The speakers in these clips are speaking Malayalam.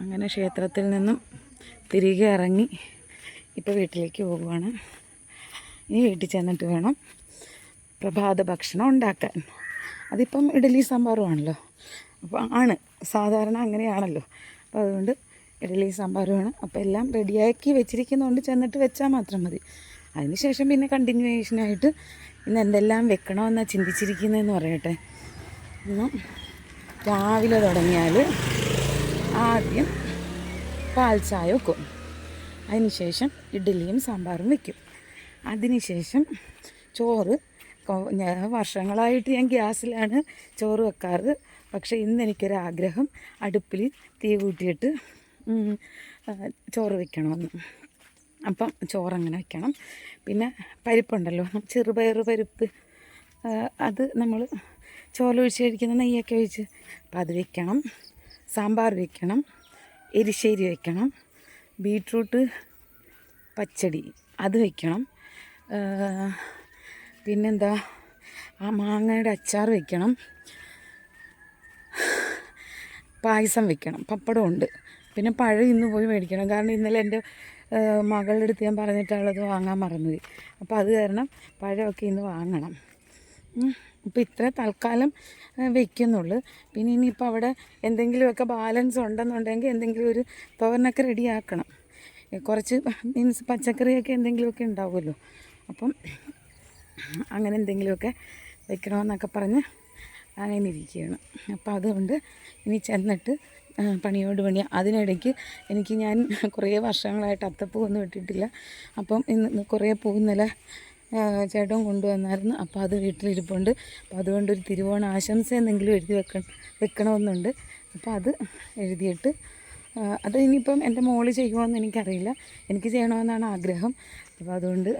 അങ്ങനെ ക്ഷേത്രത്തിൽ നിന്നും തിരികെ ഇറങ്ങി ഇപ്പോൾ വീട്ടിലേക്ക് പോവുകയാണ്. ഈ വീട്ടിൽ ചെന്നിട്ട് വേണം പ്രഭാത ഭക്ഷണം ഉണ്ടാക്കാൻ. അതിപ്പം ഇഡ്ഡലി സാമ്പാറുമാണല്ലോ, അപ്പോൾ സാധാരണ അങ്ങനെയാണല്ലോ. അപ്പോൾ അതുകൊണ്ട് ഇഡ്ഡലി സാമ്പാറുമാണ്. അപ്പോൾ എല്ലാം റെഡിയാക്കി വെച്ചിരിക്കുന്നതുകൊണ്ട് ചെന്നിട്ട് വെച്ചാൽ മാത്രം മതി. അതിനുശേഷം പിന്നെ കണ്ടിന്യൂവേഷനായിട്ട് ഇന്ന് എന്തെല്ലാം വെക്കണമെന്നാണ് ചിന്തിച്ചിരിക്കുന്നതെന്ന് പറയട്ടെ. ഇന്ന് രാവിലെ തുടങ്ങിയാൽ ആദ്യം പാൽ ചായ വെക്കും, അതിനുശേഷം ഇഡ്ഡലിയും സാമ്പാറും വയ്ക്കും. അതിനുശേഷം ചോറ്, വർഷങ്ങളായിട്ട് ഞാൻ ഗ്യാസിലാണ് ചോറ് വെക്കാറ്. പക്ഷേ ഇന്ന് എനിക്കൊരാഗ്രഹം, അടുപ്പിൽ തീ കൂട്ടിയിട്ട് ചോറ് വെക്കണമെന്ന്. അപ്പം ചോറങ്ങനെ വെക്കണം. പിന്നെ പരിപ്പുണ്ടല്ലോ, ചെറുപയർ പരിപ്പ്, അത് നമ്മൾ ചോലൊഴിച്ച് കഴിക്കുന്ന നെയ്യൊക്കെ ഒഴിച്ച്, അപ്പം അത് വെക്കണം. സാമ്പാർ വെക്കണം, എരിശ്ശേരി വെക്കണം, ബീട്രൂട്ട് പച്ചടി അത് വെക്കണം. പിന്നെന്താ, ആ മാങ്ങയുടെ അച്ചാർ വെക്കണം, പായസം വെക്കണം, പപ്പടമുണ്ട്. പിന്നെ പഴം ഇന്ന് പോയി മേടിക്കണം, കാരണം ഇന്നലെ എൻ്റെ മകളുടെ അടുത്ത് ഞാൻ പറഞ്ഞിട്ടുള്ളത് വാങ്ങാൻ മറന്നുപോയി. അപ്പോൾ അത് കാരണം പഴമൊക്കെ ഇന്ന് വാങ്ങണം. ഇപ്പോൾ ഇത്ര തൽക്കാലം വയ്ക്കുന്നുള്ളൂ. പിന്നെ ഇനിയിപ്പോൾ അവിടെ എന്തെങ്കിലുമൊക്കെ ബാലൻസ് ഉണ്ടെന്നുണ്ടെങ്കിൽ എന്തെങ്കിലും ഒരു തോരനൊക്കെ റെഡിയാക്കണം. കുറച്ച് മീൻസ് പച്ചക്കറിയൊക്കെ എന്തെങ്കിലുമൊക്കെ ഉണ്ടാവുമല്ലോ. അപ്പം അങ്ങനെ എന്തെങ്കിലുമൊക്കെ വെക്കണമെന്നൊക്കെ പറഞ്ഞ് അങ്ങനെ ഇരിക്കുകയാണ്. അപ്പോൾ അതുകൊണ്ട് ഇനി ചെന്നിട്ട് പണിയോട് പണി. അതിനിടയ്ക്ക് ഞാൻ കുറേ വർഷങ്ങളായിട്ട് അത്തപ്പൂവൊന്നും ഇട്ടിട്ടില്ല. അപ്പം ഇന്ന് കുറേ പൂ ഇന്നലെ ചേട്ടൻ കൊണ്ടുവന്നായിരുന്നു. അപ്പോൾ അത് വീട്ടിലിരിപ്പുണ്ട്. അപ്പോൾ അതുകൊണ്ടൊരു തിരുവോണ ആശംസ എന്തെങ്കിലും എഴുതി വെക്കണമെന്നുണ്ട്. അപ്പോൾ അത് എഴുതിയിട്ട് അത് ഇനിയിപ്പം എൻ്റെ മോള് ചെയ്യുമോയെന്ന് എനിക്കറിയില്ല, എനിക്ക് ചെയ്യണമെന്നാണ് ആഗ്രഹം. അപ്പോൾ അതുകൊണ്ട്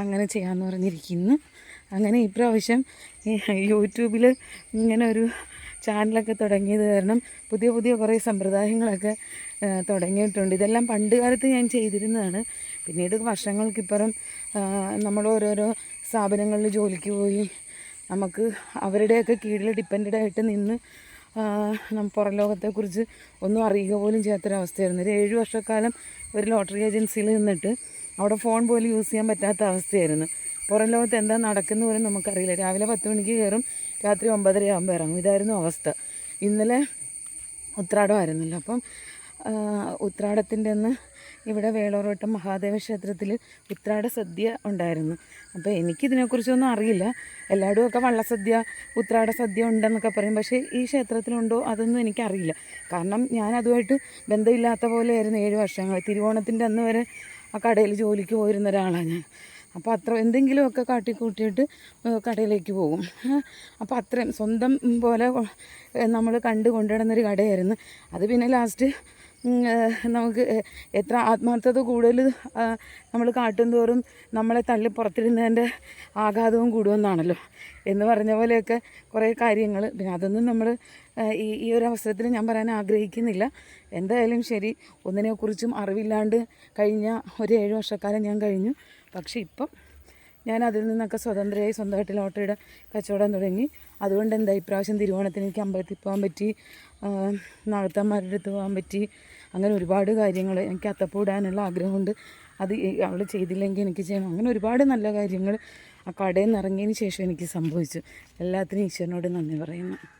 അങ്ങനെ ചെയ്യാമെന്ന് പറഞ്ഞിരിക്കുന്നു. അങ്ങനെ ഇപ്രാവശ്യം യൂട്യൂബിൽ ഇങ്ങനെ ഒരു ചാനലൊക്കെ തുടങ്ങിയത് കാരണം പുതിയ പുതിയ കുറേ സമ്പ്രദായങ്ങളൊക്കെ തുടങ്ങിയിട്ടുണ്ട്. ഇതെല്ലാം പണ്ട് കാലത്ത് ഞാൻ ചെയ്തിരുന്നതാണ്. പിന്നീട് വർഷങ്ങൾക്കിപ്പുറം നമ്മൾ ഓരോരോ സ്ഥാപനങ്ങളിൽ ജോലിക്ക് പോയി നമുക്ക് അവരുടെയൊക്കെ കീഴിൽ ഡിപ്പെൻഡായിട്ട് നിന്ന് പുറം ലോകത്തെക്കുറിച്ച് ഒന്നും അറിയുക പോലും ചെയ്യാത്തൊരവസ്ഥയായിരുന്നു. ഒരു 7 വർഷക്കാലം ഒരു ലോട്ടറി ഏജൻസിയിൽ നിന്നിട്ട് അവിടെ ഫോൺ പോലും യൂസ് ചെയ്യാൻ പറ്റാത്ത അവസ്ഥയായിരുന്നു. പുറം ലോകത്ത് എന്താ നടക്കുന്ന പോലും നമുക്കറിയില്ല. രാവിലെ 10 മണിക്ക് കയറും, രാത്രി 9:30 ആകുമ്പോൾ ഇറങ്ങും. ഇതായിരുന്നു അവസ്ഥ. ഇന്നലെ ഉത്രാടമായിരുന്നല്ലോ. അപ്പം ഉത്രാടത്തിൻ്റെ അന്ന് ഇവിടെ വേളൂർവട്ടം മഹാദേവ ക്ഷേത്രത്തിൽ ഉത്രാട സദ്യ ഉണ്ടായിരുന്നു. അപ്പോൾ എനിക്കിതിനെക്കുറിച്ചൊന്നും അറിയില്ല. എല്ലായിടുമൊക്കെ വള്ളസദ്യ, ഉത്രാട സദ്യ ഉണ്ടെന്നൊക്കെ പറയും. പക്ഷേ ഈ ക്ഷേത്രത്തിലുണ്ടോ അതൊന്നും എനിക്കറിയില്ല. കാരണം ഞാൻ അതുമായിട്ട് ബന്ധമില്ലാത്ത പോലെയായിരുന്നു 7 വർഷങ്ങൾ. തിരുവോണത്തിൻ്റെ അന്ന് വരെ ആ കടയിൽ ജോലിക്ക് പോയിരുന്ന ഒരാളാണ് ഞാൻ. അപ്പോൾ അത്ര എന്തെങ്കിലുമൊക്കെ കാട്ടിക്കൂട്ടിയിട്ട് കടയിലേക്ക് പോകും. അപ്പോൾ അത്രയും സ്വന്തം പോലെ നമ്മൾ കൊണ്ടുനടന്നൊരു കടയായിരുന്നു അത്. പിന്നെ ലാസ്റ്റ് നമുക്ക് എത്ര ആത്മാർത്ഥത കൂടുതൽ നമ്മൾ കാട്ടും തോറും നമ്മളെ തള്ളി പുറത്തിടുന്നതിൻ്റെ ആഘാതവും കൂടുമെന്നാണല്ലോ എന്ന് പറഞ്ഞ പോലെയൊക്കെ കുറേ കാര്യങ്ങൾ. പിന്നെ അതൊന്നും നമ്മൾ ഈ ഒരു അവസരത്തിൽ ഞാൻ പറയാൻ ആഗ്രഹിക്കുന്നില്ല. എന്തായാലും ശരി, ഒന്നിനെക്കുറിച്ചും അറിവില്ലാണ്ട് കഴിഞ്ഞ ഒരു 7 വർഷക്കാലം ഞാൻ കഴിഞ്ഞു. പക്ഷേ ഇപ്പം ഞാൻ അതിൽ നിന്നൊക്കെ സ്വതന്ത്രയായി സ്വന്തമായിട്ട് ലോട്ടറിയുടെ കച്ചവടം തുടങ്ങി. അതുകൊണ്ട് എന്താ ഇപ്രാവശ്യം തിരുവോണത്തിന് എനിക്ക് അമ്പലത്തിൽ പോകാൻ പറ്റി, നാഗത്തന്മാരുടെ അടുത്ത് പോകാൻ പറ്റി. അങ്ങനെ ഒരുപാട് കാര്യങ്ങൾ. എനിക്ക് അത്തപ്പൂടാനുള്ള ആഗ്രഹമുണ്ട്, അത് അവൾ ചെയ്തില്ലെങ്കിൽ എനിക്ക് ചെയ്യണം. അങ്ങനെ ഒരുപാട് നല്ല കാര്യങ്ങൾ ആ കടയിൽ നിന്ന് ഇറങ്ങിയതിന് ശേഷം എനിക്ക് സംഭവിച്ചു. എല്ലാത്തിനും ഈശ്വരനോട് നന്ദി പറയുന്നു.